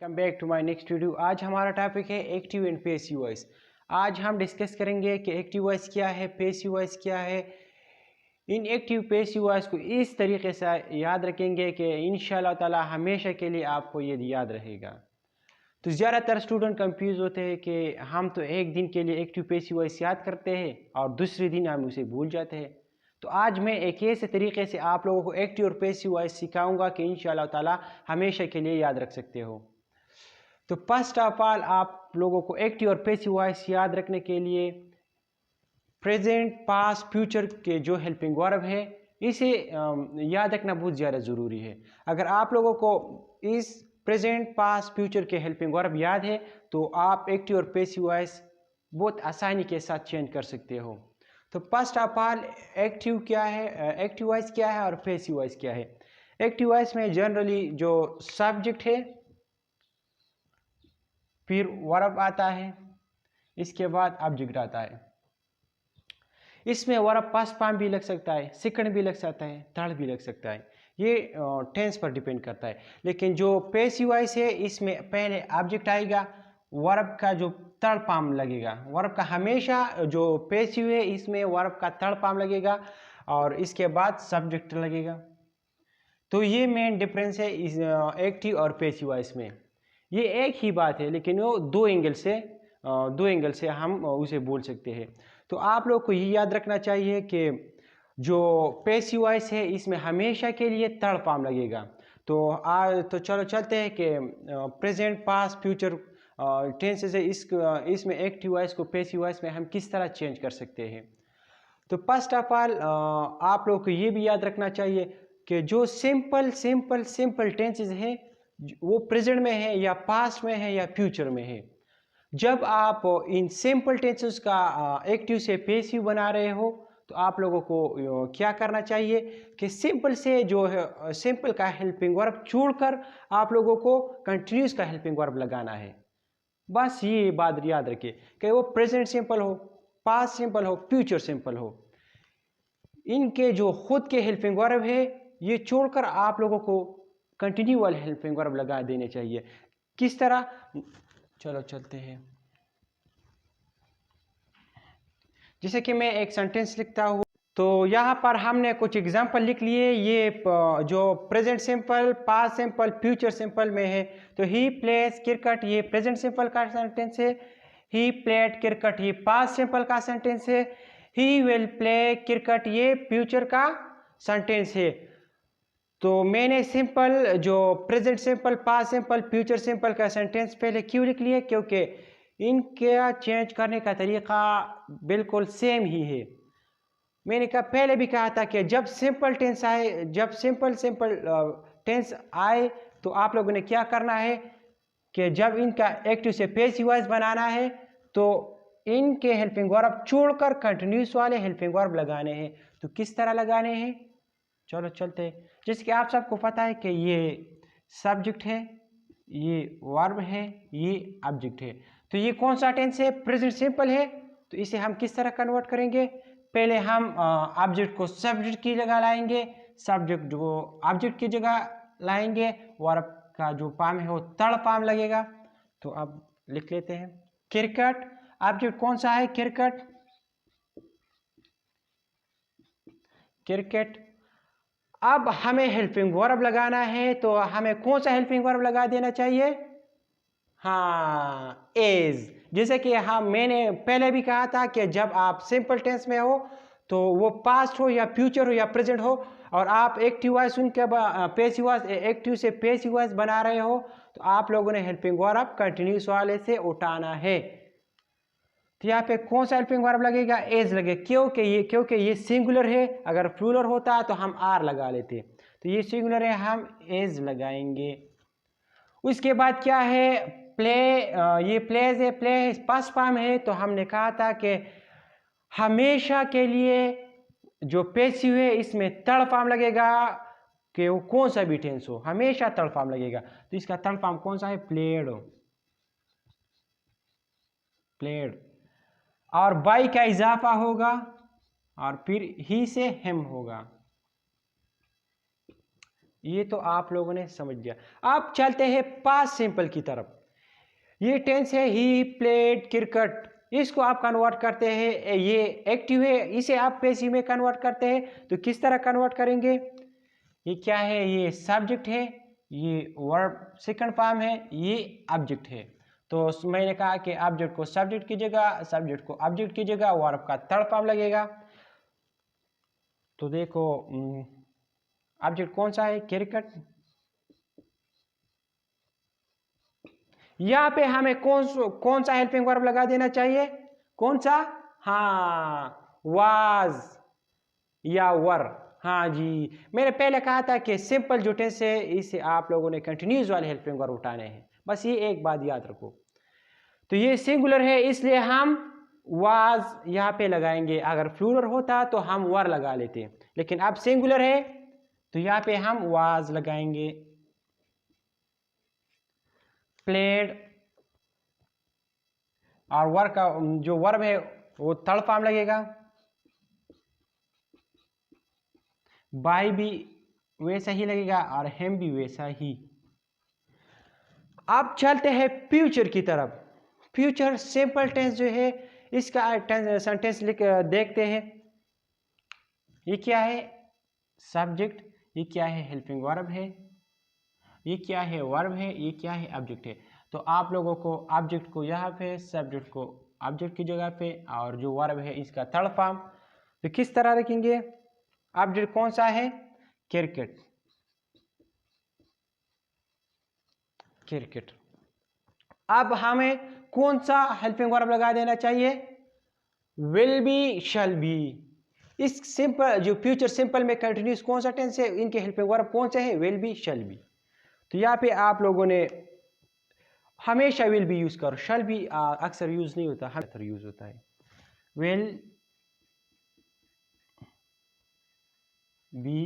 Welcome back to my next video. आज हमारा topic है एक्टिव एंड पैसिव वॉइस। आज हम डिस्कस करेंगे कि एक्टिव वॉइस क्या है, पैसिव वॉइस क्या है। इन एक्टिव पैसिव वॉइस को इस तरीके से याद रखेंगे कि इंशाल्लाह ताला हमेशा के लिए आपको ये याद रहेगा। तो ज़्यादातर स्टूडेंट कंफ्यूज होते हैं कि हम तो एक दिन के लिए एक्टिव पैसिव वॉइस याद करते हैं और दूसरे दिन हम उसे भूल जाते हैं। तो आज मैं एक ऐसे तरीके से आप लोगों को एक्टिव और पैसिव वॉइस सिखाऊंगा कि इंशाल्लाह ताला हमेशा के लिए याद रख सकते हो। तो फर्स्ट ऑफ ऑल आप लोगों को एक्टिव और पैसिव वॉइस याद रखने के लिए प्रेजेंट, पास्ट, फ्यूचर के जो हेल्पिंग वर्ब है इसे याद रखना बहुत ज़्यादा ज़रूरी है। अगर आप लोगों को इस प्रेजेंट, पास्ट, फ्यूचर के हेल्पिंग वर्ब याद है तो आप एक्टिव और पैसिव वॉइस बहुत आसानी के साथ चेंज कर सकते हो। तो फर्स्ट ऑफ ऑल एक्टिव क्या है, एक्टिव वॉइस क्या है और पैसिव वॉइस क्या है। एक्टिव वॉइस में जनरली जो सब्जेक्ट है, फिर वर्ब आता है, इसके बाद ऑब्जेक्ट आता है। इसमें वर्ब फर्स्ट फॉर्म भी लग सकता है, सेकंड भी लग सकता है, थर्ड भी लग सकता है। ये टेंस पर डिपेंड करता है। लेकिन जो पैसिव वॉइस है इसमें पहले ऑब्जेक्ट आएगा, वर्ब का जो थर्ड फॉर्म लगेगा। वर्ब का हमेशा जो पैसिव है इसमें वर्ब का थर्ड फॉर्म लगेगा और इसके बाद सब्जेक्ट लगेगा। तो ये मेन डिफरेंस है इस एक्टिव और पैसिव वॉइस में। ये एक ही बात है लेकिन वो दो एंगल से हम उसे बोल सकते हैं। तो आप लोग को ये याद रखना चाहिए कि जो पैसिव वॉइस है इसमें हमेशा के लिए थर्ड फॉर्म लगेगा। तो चलो चलते हैं कि प्रेजेंट, पास्ट, फ्यूचर टेंस से इसमें एक्टिव वॉइस को पैसिव वॉइस में हम किस तरह चेंज कर सकते हैं। तो फर्स्ट ऑफ ऑल आप लोग को ये भी याद रखना चाहिए कि जो सिंपल टेंसेस हैं वो प्रेजेंट में है या पास्ट में है या फ्यूचर में है। जब आप इन सिंपल टेंसेस का एक्टिव से पैसिव बना रहे हो तो आप लोगों को क्या करना चाहिए कि सिंपल से जो है सिंपल का हेल्पिंग वर्ब छोड़कर आप लोगों को कंटिन्यूस का हेल्पिंग वर्ब लगाना है। बस ये बात याद रखिए कि वो प्रेजेंट सिंपल हो, पास्ट सिंपल हो, फ्यूचर सिंपल हो, इनके जो खुद के हेल्पिंग वर्ब है ये छोड़कर आप लोगों को कंटिन्यू वाले हेल्पिंग वर्ब लगा देने चाहिए। किस तरह, चलो चलते हैं। जैसे कि मैं एक सेंटेंस लिखता हूँ तो यहाँ पर हमने कुछ एग्जाम्पल लिख लिए। ये जो present simple, past simple, future simple में है। तो ही प्लेज क्रिकेट, ये प्रेजेंट सिंपल का सेंटेंस है। ही प्लेड क्रिकेट, ये पास्ट सिंपल का सेंटेंस है। ही विल प्ले क्रिकेट, ये फ्यूचर का सेंटेंस है। तो मैंने सिंपल जो present simple, past simple, future simple का सेंटेंस पहले क्यों लिख लिए, क्योंकि इनका चेंज करने का तरीका बिल्कुल सेम ही है। मैंने पहले भी कहा था कि जब सिंपल टेंस आए, जब सिंपल टेंस आए तो आप लोगों ने क्या करना है कि जब इनका एक्टिव से पैसिव वॉइस बनाना है तो इनके हेल्पिंग वर्ब छोड़कर कंटिन्यूस वाले हेल्पिंग वर्ब लगाने हैं। तो किस तरह लगाने हैं, चलो चलते हैं। जैसे कि आप सबको पता है कि ये सब्जेक्ट है, ये वर्ब है, ये ऑब्जेक्ट है। तो ये कौन सा टेंस है, प्रेजेंट सिंपल है। तो इसे हम किस तरह कन्वर्ट करेंगे, पहले हम ऑब्जेक्ट को सब्जेक्ट की जगह लाएंगे, सब्जेक्ट को ऑब्जेक्ट की जगह लाएंगे, वर्ब का जो फॉर्म है वो थर्ड फॉर्म लगेगा। तो अब लिख लेते हैं क्रिकेट, ऑब्जेक्ट कौन सा है, क्रिकेट, क्रिकेट। अब हमें हेल्पिंग वर्ब लगाना है तो हमें कौन सा हेल्पिंग वर्ब लगा देना चाहिए, हाँ, एज। जैसे कि मैंने पहले भी कहा था कि जब आप सिंपल टेंस में हो तो वो पास्ट हो या फ्यूचर हो या प्रेजेंट हो और आप एक्टिव वॉइस उनके पैसिव वॉइस, एक्टिव से पैसिव वॉइस बना रहे हो तो आप लोगों ने हेल्पिंग वर्ब कंटिन्यूस वाले से उठाना है। तो यहाँ पे कौन सा हेल्पिंग वर्ब लगेगा, एज लगे, क्योंकि ये सिंगुलर है। अगर प्लूरल होता तो हम आर लगा लेते। तो ये सिंगुलर है, हम एज लगाएंगे। उसके बाद क्या है, प्ले, ये प्लेज है, प्ले पास्ट फॉर्म है। तो हमने कहा था कि हमेशा के लिए जो पैसिव है इसमें थर्ड फॉर्म लगेगा, कि वो कौन सा भी टेंस हो हमेशा थर्ड फॉर्म लगेगा। तो इसका थर्ड फॉर्म कौन सा है, प्लेड, प्लेड। और बाई का इजाफा होगा और फिर ही से हेम होगा। ये तो आप लोगों ने समझ लिया। अब चलते हैं पास्ट सिंपल की तरफ। ये टेंस है ही प्लेड क्रिकेट, इसको आप कन्वर्ट करते हैं, ये एक्टिव है, इसे आप पैसिव में कन्वर्ट करते हैं तो किस तरह कन्वर्ट करेंगे? ये क्या है? ये सब्जेक्ट है, ये वर्ब सेकंड फॉर्म है, ये ऑब्जेक्ट है। तो मैंने कहा कि ऑब्जेक्ट को सब्जेक्ट की जगह, सब्जेक्ट को ऑब्जेक्ट की जगह वर्ब का थर्ड फॉर्म लगेगा। तो देखो ऑब्जेक्ट कौन सा है? क्रिकेट। यहाँ पे हमें कौन सा हेल्पिंग वर्ब लगा देना चाहिए? कौन सा? हाँ, वाज या वर। हाँ जी, मैंने पहले कहा था कि सिंपल जो टेंस है इसे आप लोगों ने कंटिन्यूस वाले हेल्पिंग वर्ब उठाने हैं, बस ये एक बात याद रखो। तो ये सिंगुलर है इसलिए हम वाज यहाँ पे लगाएंगे, अगर प्लूरल होता तो हम वर लगा लेते, लेकिन अब सिंगुलर है तो यहाँ पे हम वाज लगाएंगे। प्लेड और वर्ब का जो वर्ब है वो थर्ड फॉर्म लगेगा। बाय भी वैसा ही लगेगा और हेम भी वैसा ही। अब चलते हैं फ्यूचर की तरफ। फ्यूचर सिंपल टेंस जो है इसका सेंटेंस देखते हैं। ये क्या है? सब्जेक्ट। ये क्या है? हेल्पिंग वर्ब है। ये क्या है? वर्ब है। ये क्या है? ऑब्जेक्ट है। तो आप लोगों को ऑब्जेक्ट को यहाँ पे, सब्जेक्ट को ऑब्जेक्ट की जगह पे और जो वर्ब है इसका थर्ड फॉर्म, तो किस तरह रखेंगे? ऑब्जेक्ट कौन सा है? क्रिकेट। क्रिकेट। अब हमें कौन सा हेल्पिंग वर्ब लगा देना चाहिए? Will be, shall be. इस सिंपल जो फ्यूचर सिंपल में कंटिन्यूस कौन सा टेंस है, इनके हेल्पिंग वर्ब कौन से है? Will be, shall be. तो यहाँ पे आप लोगों ने हमेशा विल बी यूज करो, शैल बी अक्सर यूज नहीं होता, हमेशा यूज होता है। विल बी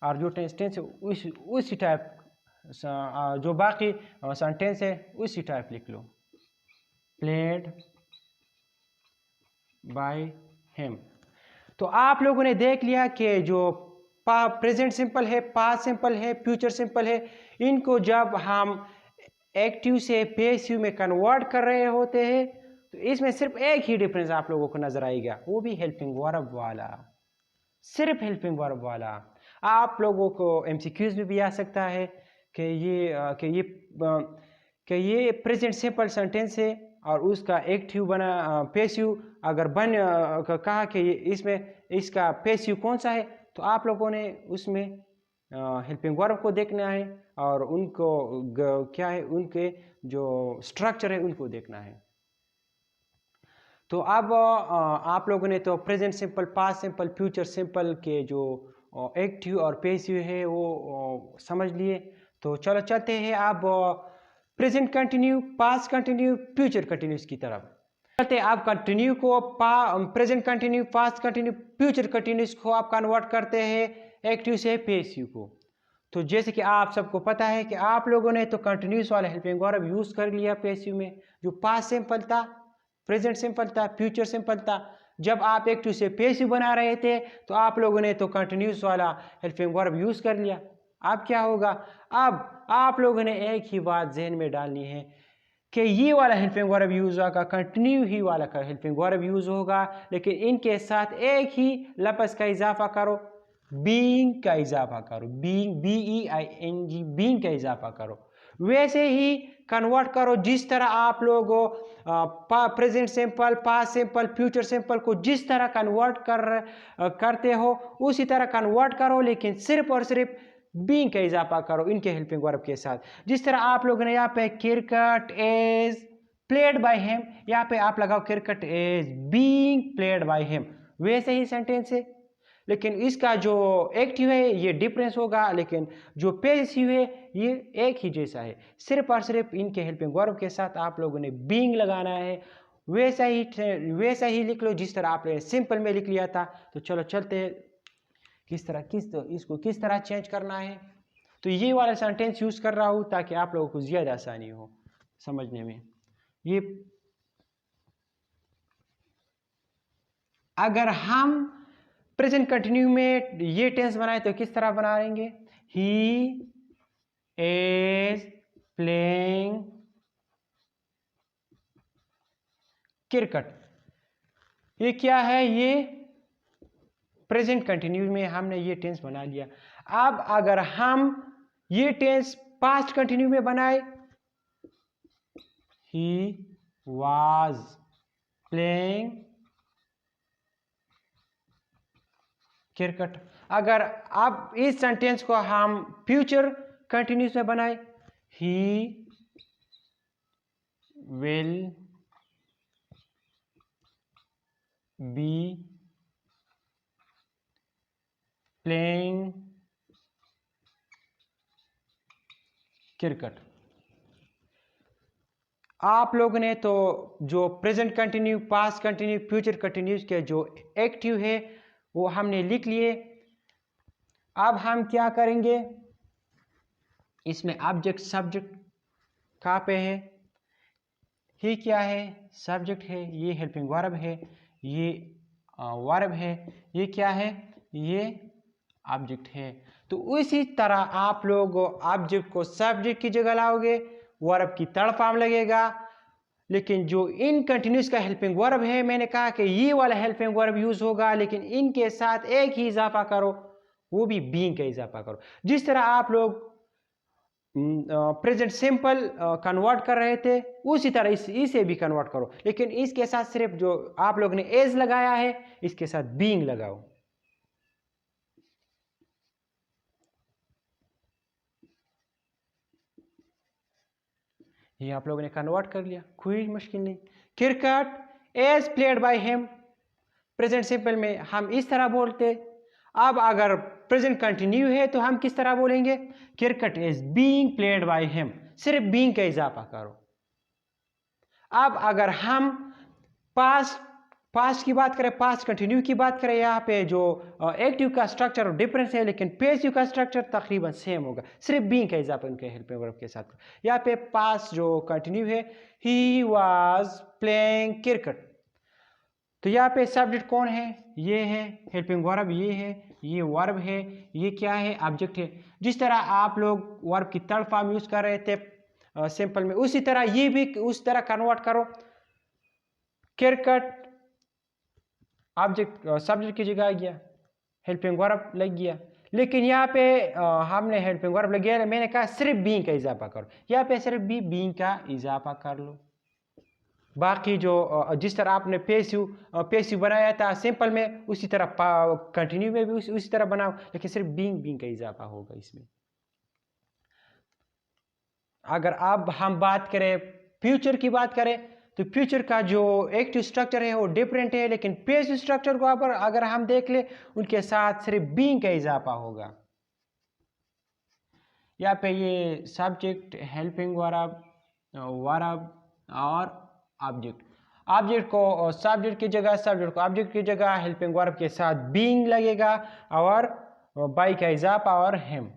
और जो टेंस है उसी टाइप, जो बाकी सेंटेंस है उसी टाइप लिख लो। Played by him. तो आप लोगों ने देख लिया कि जो प्रेजेंट सिंपल है, पास्ट सिंपल है, फ्यूचर सिंपल है, इनको जब हम एक्टिव से पैसिव में कन्वर्ट कर रहे होते हैं तो इसमें सिर्फ एक ही डिफरेंस आप लोगों को नजर आएगा, वो भी हेल्पिंग वर्ब वाला, सिर्फ हेल्पिंग वर्ब वाला। आप लोगों को एमसीक्यूज में भी आ सकता है कि ये प्रेजेंट सिंपल सेंटेंस है और उसका एक्टिव बना पैसिव अगर कहा कि इसमें इसका पैसिव कौन सा है, तो आप लोगों ने उसमें हेल्पिंग वर्ब को देखना है और उनको क्या है, उनके जो स्ट्रक्चर है उनको देखना है। तो अब आप लोगों ने तो present simple, past simple, future simple के जो एक्टिव और पैसिव है वो समझ लिए। तो चलो चलते हैं अब present continue, past continue, future continuous की तरफ चलते हैं। आप कंटिन्यू को present continue, past continue, future continuous को आप कन्वर्ट करते हैं एक्टिव से पैसिव को। तो जैसे कि आप सबको पता है कि आप लोगों ने तो कंटिन्यूस वाला हेल्पिंग वर्ब यूज कर लिया पैसिव में, जो पास्ट सिंपल था, प्रेजेंट सिंपल था, फ्यूचर सिंपल था। जब आप एक्टिव से पैसिव बना रहे थे तो आप लोगों ने तो कंटिन्यूस वाला हेल्पिंग वर्ब यूज कर लिया। अब क्या होगा? अब आप लोगों ने एक ही बात जहन में डालनी है कि ये वाला हेल्पिंग वर्ब यूज होगा, कंटिन्यू ही वाला का हेल्पिंग वर्ब यूज होगा, लेकिन इनके साथ एक ही लफ्ज का इजाफा करो, बीइंग का इजाफा करो, बीइंग, BEING, बीइंग का इजाफा करो। वैसे ही कन्वर्ट करो जिस तरह आप लोग present simple, past simple, future simple को जिस तरह कन्वर्ट करते हो उसी तरह कन्वर्ट करो, लेकिन सिर्फ और सिर्फ बीइंग का इजाफा करो इनके हेल्पिंग वर्ब के साथ। जिस तरह आप लोगों ने यहाँ पे cricket is played by him, यहाँ पे आप लगाओ cricket is being played by him, वैसे ही सेंटेंस है, लेकिन इसका जो एक्टिव है ये डिफरेंस होगा, लेकिन जो पैसिव है ये एक ही जैसा है। सिर्फ और सिर्फ इनके हेल्पिंग वर्ब के साथ आप लोगों ने बीइंग लगाना है, वैसा ही लिख लो जिस तरह आपने सिंपल में लिख लिया था। तो चलो चलते हैं इसको किस तरह चेंज करना है। तो ये वाला सेंटेंस यूज कर रहा हूँ ताकि आप लोगों को ज्यादा आसानी हो समझने में। ये अगर हम प्रेजेंट कंटिन्यू में ये टेंस बनाए तो किस तरह बनाएंगे? He is playing cricket. ये क्या है? ये प्रेजेंट कंटिन्यूस में हमने ये टेंस बना लिया। अब अगर हम ये टेंस पास्ट कंटिन्यू में बनाए, ही वाज प्लेइंग क्रिकेट। अगर अब इस सेंटेंस को हम फ्यूचर कंटिन्यूस में बनाए, he will be playing cricket. आप लोगों ने तो जो present continue, past continue, future continuous के जो एक्टिव है वो हमने लिख लिए। अब हम क्या करेंगे, इसमें ऑब्जेक्ट सब्जेक्ट कहाँ पे है? ही क्या है? सब्जेक्ट है। ये हेल्पिंग वर्ब है, ये वर्ब है। ये क्या है? ये ऑब्जेक्ट है। तो उसी तरह आप लोग ऑब्जेक्ट को सब्जेक्ट की जगह लाओगे, वर्ब की थर्ड फॉर्म लगेगा। लेकिन जो इन कंटिन्यूस का हेल्पिंग वर्ब है, मैंने कहा कि ये वाला हेल्पिंग वर्ब यूज होगा, लेकिन इनके साथ एक ही इजाफा करो, वो भी बीइंग का इजाफा करो। जिस तरह आप लोग प्रेजेंट सिंपल कन्वर्ट कर रहे थे, उसी तरह इसे भी कन्वर्ट करो, लेकिन इसके साथ सिर्फ जो आप लोग ने एज लगाया है, इसके साथ बीइंग लगाओ। ये आप लोगों ने कन्वर्ट कर लिया, कोई मुश्किल नहीं। Cricket as played by him, present simple में हम इस तरह बोलते। अब अगर प्रेजेंट कंटिन्यू है तो हम किस तरह बोलेंगे? Cricket is being played by him, सिर्फ बीइंग का इजाफा करो। अब अगर हम पास्ट की बात करें, पास्ट कंटिन्यू की बात करें, यहाँ पे जो एक्टिव का स्ट्रक्चर डिफरेंस है, लेकिन पैसिव का स्ट्रक्चर तकरीबन सेम होगा, सिर्फ बीइंग का इजाफा उनके हेल्पिंग वर्ब के साथ। यहाँ पे पास्ट जो कंटिन्यू है, ही वाज प्लेइंग क्रिकेट, तो यहाँ पे सब्जेक्ट कौन है? ये है, हेल्पिंग वर्ब ये है, ये वर्ब है, ये क्या है? ऑब्जेक्ट है। जिस तरह आप लोग वर्ब की थर्ड फॉर्म यूज कर रहे थे सिंपल में, उसी तरह ये भी उस तरह कन्वर्ट करो। क्रिकेट ऑब्जेक्ट सब्जेक्ट की जगह आ गया, हेल्पिंग वर्ब लग गया, लेकिन यहाँ पे हमने हेल्पिंग वर्ब लग गया, मैंने कहा सिर्फ बीइंग का इजाफा करो। यहाँ पे सिर्फ बीइंग का इजाफा कर लो। बाकी जो जिस तरह आपने पैसिव बनाया था सिंपल में, उसी तरह कंटिन्यू में भी उसी तरह बनाओ, लेकिन सिर्फ बीइंग का इजाफा होगा इसमें। अगर अब हम बात करें फ्यूचर की बात करें, तो फ्यूचर का जो एक्टिव स्ट्रक्चर है वो डिफरेंट है, लेकिन पैसिव स्ट्रक्चर को अगर हम देख ले, उनके साथ सिर्फ बीइंग का इजाफा होगा। यहाँ पे ये सब्जेक्ट, हेल्पिंग वर्ब और ऑब्जेक्ट। ऑब्जेक्ट को सब्जेक्ट की जगह, सब्जेक्ट को ऑब्जेक्ट की जगह, हेल्पिंग वर्ब के साथ बीइंग लगेगा और बाय का इजाफा और हिम।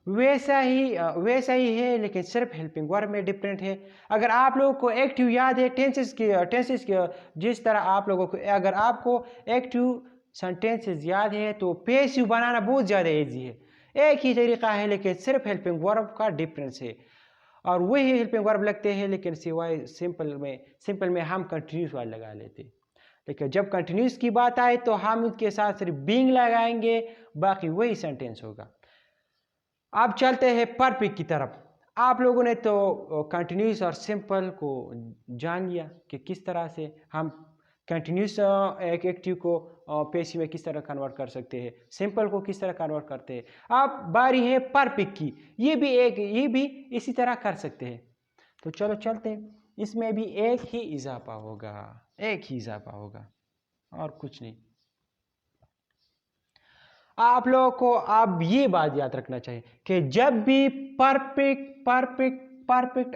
वैसा ही है, लेकिन सिर्फ हेल्पिंग वर्ब में डिफरेंट है। अगर आप लोगों को एक्टिव याद है टेंसेस की, जिस तरह आप लोगों को, अगर आपको एक्टिव सेंटेंसेस याद है तो पैसिव बनाना बहुत ज़्यादा ईजी है। एक ही तरीका है, लेकिन सिर्फ हेल्पिंग वर्ब का डिफरेंस है, और वही हेल्पिंग वर्ब लगते हैं, लेकिन सिवाय सिंपल में हम कंटिन्यूस वाले लगा लेते। लेकिन जब कंटिन्यूस की बात आए तो हम उसके साथ सिर्फ बीइंग लगाएंगे, बाकी वही सेंटेंस होगा। अब चलते हैं परफेक्ट की तरफ। आप लोगों ने तो कंटिन्यूस और सिंपल को जान लिया कि किस तरह से हम कंटिन्यूस एक एक्टिव को पैसिव में किस तरह कन्वर्ट कर सकते हैं, सिंपल को किस तरह कन्वर्ट करते हैं। अब बारी है परफेक्ट की, ये भी इसी तरह कर सकते हैं। तो चलो चलते हैं, इसमें भी एक ही इजाफा होगा और कुछ नहीं। आप लोगों को अब ये बात याद रखना चाहिए कि जब भी परफेक्ट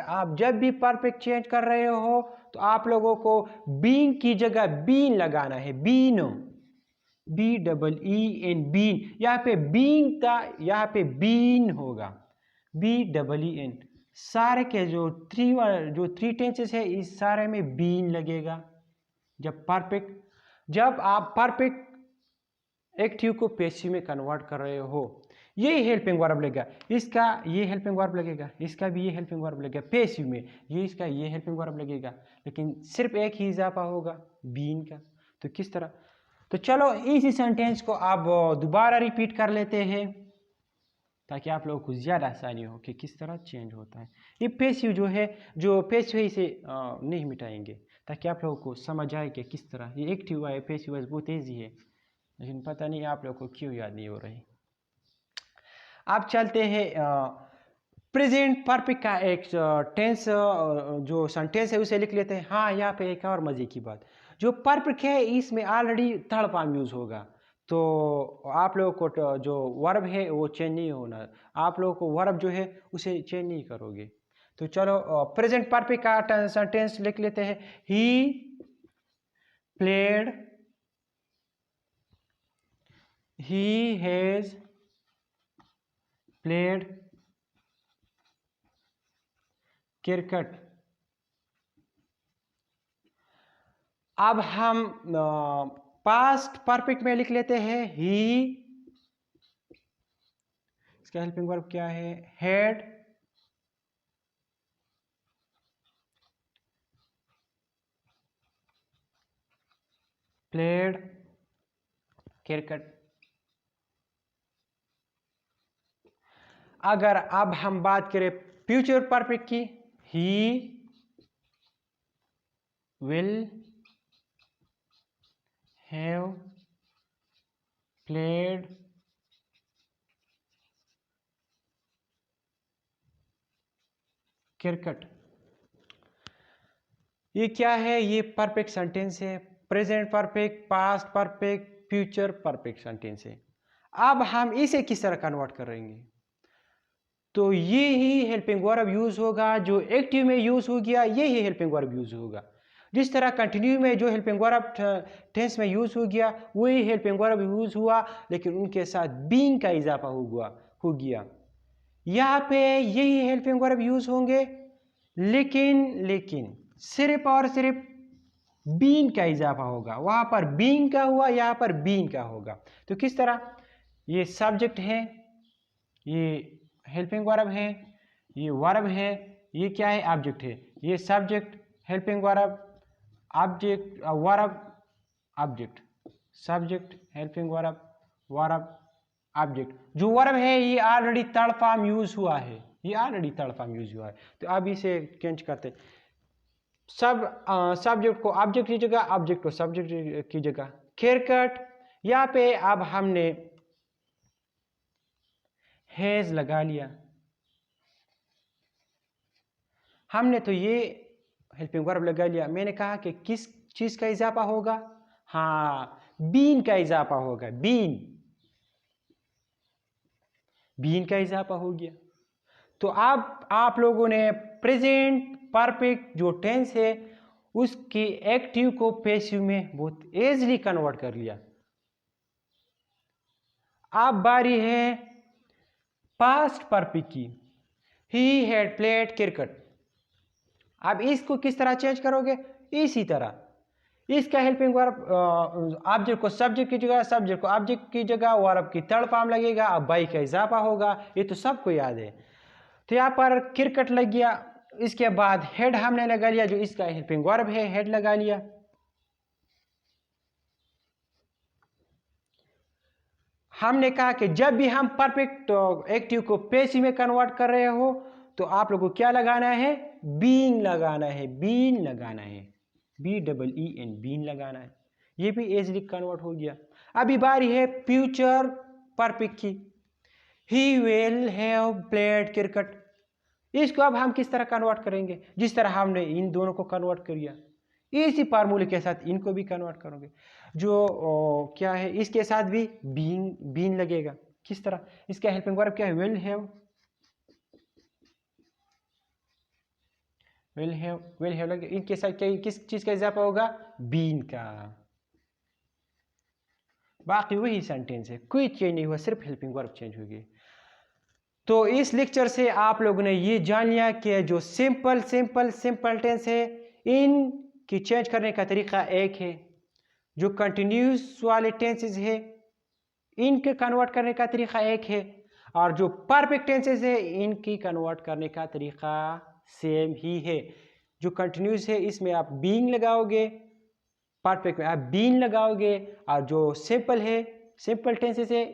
आप जब भी परफेक्ट चेंज कर रहे हो, तो आप लोगों को बीइंग की जगह बीन लगाना है। Been, BEEN, been. यहाँ पे बीइंग था, यहाँ पे बीन होगा, BEEN। सारे के जो थ्री टेंसेस है, इस सारे में बीन लगेगा। जब आप परफेक्ट एक्टिव को पैसिव में कन्वर्ट कर रहे हो, ये हेल्पिंग वर्ब लगेगा, इसका ये हेल्पिंग वर्ब लगेगा, इसका भी ये हेल्पिंग वर्ब लगेगा पैसिव में, ये इसका ये हेल्पिंग वर्ब लगेगा, लेकिन सिर्फ एक ही इजाफा होगा बीन का। तो किस तरह, तो चलो इसी सेंटेंस को आप दोबारा रिपीट कर लेते हैं ताकि आप लोगों को ज़्यादा आसानी हो कि किस तरह चेंज होता है। ये पैसिव जो पैसिव है इसे नहीं मिटाएंगे ताकि आप लोगों को समझ आए कि किस तरह ये एक्टिव है पैसिव है बहुत ईजी है, लेकिन पता नहीं आप लोगों को क्यों याद नहीं हो रही। आप चलते हैं प्रेजेंट परफेक्ट का एक टेंस जो सेंटेंस है उसे लिख लेते हैं। हाँ, यहाँ पे एक और मज़े की बात, जो परफेक्ट है इसमें ऑलरेडी थर्ड फॉर्म यूज़ होगा, तो आप लोगों को जो वर्ब है वो चेंज नहीं होना, आप लोगों को वर्ब जो है उसे चेंज नहीं करोगे। तो चलो प्रेजेंट परफेक्ट का सेंटेंस लिख लेते हैं। He played, he has played cricket. अब हम पास्ट परफेक्ट में लिख लेते हैं ही, इसका हेल्पिंग वर्ब क्या है, हैड प्लेड क्रिकेट। अगर अब हम बात करें फ्यूचर परफेक्ट की, he will have played cricket. ये क्या है, ये परफेक्ट सेंटेंस है, present perfect, past perfect, future perfect sentence है। अब हम इसे किस तरह कन्वर्ट करेंगे, तो ये ही हेल्पिंग वर्ब यूज होगा, जो एक्टिव में यूज हो गया ये ही हेल्पिंग वर्ब यूज होगा। जिस तरह कंटिन्यू में जो हेल्पिंग वर्ब टेंस में यूज हो गया वही हेल्पिंग वर्ब यूज हुआ, लेकिन उनके साथ बीइंग का इजाफा हो गया। यहाँ पे यही हेल्पिंग वर्ब यूज होंगे, लेकिन सिर्फ और सिर्फ बीइंग का इजाफा होगा, वहां पर बीइंग का हुआ, यहाँ पर बीइंग का होगा। तो किस तरह, ये सब्जेक्ट है, ये हेल्पिंग वर्ब है, ये वर्ब है, ये क्या है, ऑब्जेक्ट है, ये subject helping verb object verb object, subject helping verb verb object. जो वर्ब है ये ऑलरेडी थर्ड फॉर्म यूज हुआ है, ये ऑलरेडी थर्ड फॉर्म यूज हुआ है। तो अब इसे चेंज करते, सब्जेक्ट को ऑब्जेक्ट की जगह, ऑब्जेक्ट को सब्जेक्ट की जगह। हेयरकट, यहाँ पे अब हमने हैज लगा लिया, हमने तो ये हेल्पिंग वर्ब लगा लिया। मैंने कहा कि किस चीज का इजाफा होगा, हाँ बीन का इजाफा होगा, बीन का इजाफा हो गया। तो अब आप लोगों ने प्रेजेंट परफेक्ट जो टेंस है उसकी एक्टिव को पैसिव में बहुत इजीली कन्वर्ट कर लिया। अब बारी है पास्ट परफेक्ट की, ही हैड प्लेड क्रिकेट। अब इसको किस तरह चेंज करोगे, इसी तरह, इसका हेल्पिंग वर्ब ऑब्जेक्ट को सब्जेक्ट की जगह, सब्जेक्ट को ऑब्जेक्ट की जगह, वर्ब की थर्ड फॉर्म लगेगा, अब बाई का इजाफा होगा, ये तो सबको याद है। तो यहाँ पर क्रिकेट लग गया, इसके बाद हेड हमने लगा लिया, जो इसका हेल्पिंग वर्ब है, हेड लगा लिया। हमने कहा कि जब भी हम परफेक्ट एक्टिव को पैसिव में कन्वर्ट कर रहे हो तो आप लोगों को क्या लगाना है, बीइंग लगाना है, बीन लगाना है, BEEN बीन लगाना है। ये भी इजीली कन्वर्ट हो गया। अभी बारी है फ्यूचर परफेक्ट की, he will have played cricket. इसको अब हम किस तरह कन्वर्ट करेंगे, जिस तरह हमने इन दोनों को कन्वर्ट किया, इसी फार्मूले के साथ इनको भी कन्वर्ट करोगे। जो क्या है, इसके साथ भी बीन लगेगा। किस तरह, इसका हेल्पिंग वर्ब क्या है, विल हैव लगे, इनके साथ क्या, किस चीज का इजाफा होगा, बीन का। बाकी वही सेंटेंस है, कोई चेंज नहीं हुआ, सिर्फ हेल्पिंग वर्ब चेंज हो गई। तो इस लेक्चर से आप लोगों ने ये जान लिया कि जो सिंपल टेंस है इन की चेंज करने का तरीका एक है, जो कंटिन्यूस वाले टेंसेस है इनके कन्वर्ट करने का तरीका एक है, और जो परफेक्ट टेंसेस है इनकी कन्वर्ट करने का तरीका सेम ही है। जो कंटिन्यूस है इसमें आप बीइंग लगाओगे, परफेक्ट में आप बीन लगाओगे, और जो सिंपल है, सिंपल टेंसेस है,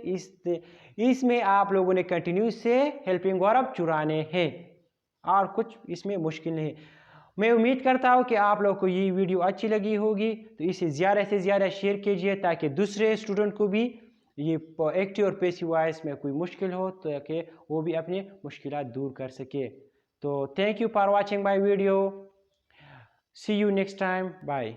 इसमें आप लोगों ने कंटिन्यूस से हेल्पिंग वर्ब चुराने हैं, और कुछ इसमें मुश्किल नहीं। मैं उम्मीद करता हूँ कि आप लोगों को ये वीडियो अच्छी लगी होगी, तो इसे ज़्यादा से ज़्यादा शेयर कीजिए ताकि दूसरे स्टूडेंट को भी ये एक्टिव और पैसिव वॉइस में कोई मुश्किल हो तो ताकि वो भी अपनी मुश्किलात दूर कर सके। तो thank you for watching my video, see you next time, bye.